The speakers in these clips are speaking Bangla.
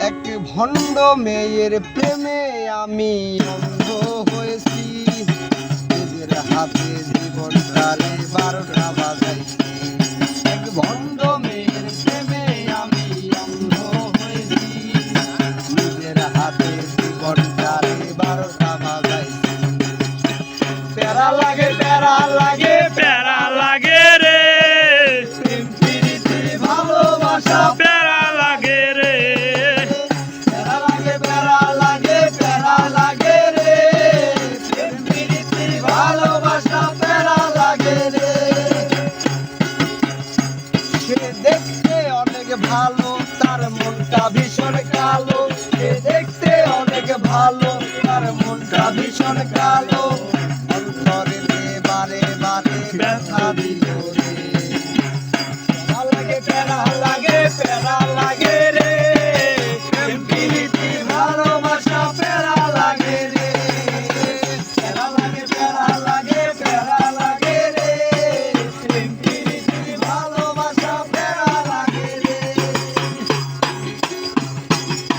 এক ভণ্ড মেয়ের প্রেমে আমি অন্ধ হয়েছি, নিজের হাতে জীবনটারে 12টা বাজাইছি। এক ভণ্ড মেয়ের প্রেমে আমি অন্ধ হয়েছি, নিজের হাতে জীবনটারে 12টা বাজাইছি। প্যারা লাগে প্যারা লাগে প্যারা লাগে রে, প্রেম প্রীতি ভালোবাসা প্যারা লাগে রে, প্যারা লাগে প্যারা লাগে প্যারা লাগে রে, প্রেম প্রীতি ভালোবাসা প্যারা লাগে রে। সে দেখতে অনেক ভালো, তার মনটা ভীষণ কালো, সে দেখতে অনেক ভালো, তার মনটা ভীষণ কালো, অন্তরেতে বারে বারে ব্যথা দিল রে। প্যারা লাগে প্যারা লাগে প্যারা লাগে রে, প্রেম প্রীতি ভালোবাসা প্যারা লাগে রে। প্যারা লাগে প্যারা লাগে প্যারা লাগে রে, প্রেম প্রীতি ভালোবাসা প্যারা লাগে রে।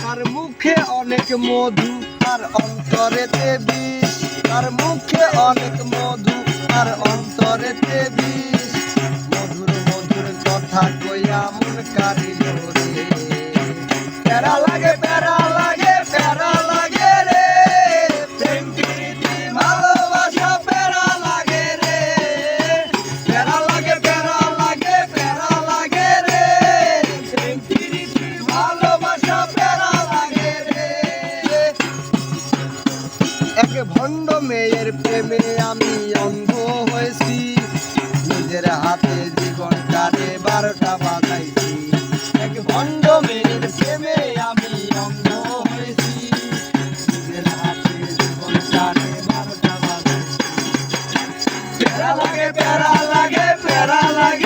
তার মুখে অনেক মধু, তার অন্তরেতে বিষ, তার মুখে অনেক মধু, তার অন্তরেতে বিষ, মধুর মধুর কথা কইয়া মন কারিল রে। প্যারা লাগে প্যারা লাগে প্যারা লাগে রে, প্রেম প্রীতি ভালোবাসা প্যারা লাগে রে। প্যারা লাগে প্যারা লাগে প্যারা লাগে রে, প্রেম প্রীতি ভালোবাসা প্যারা লাগে রে। এক ভণ্ড মেয়ের প্রেমে আমি অন্ধ হয়েছি, নিজের হাতে জীবনটারে 12টা বাজাইছি। এক ভণ্ড মেয়ের প্রেমে আমি অন্ধ হয়েছি, নিজের হাতে জীবনটারে 12টা বাজাইছি। প্যারা লাগে প্যারা লাগে প্যারা লাগে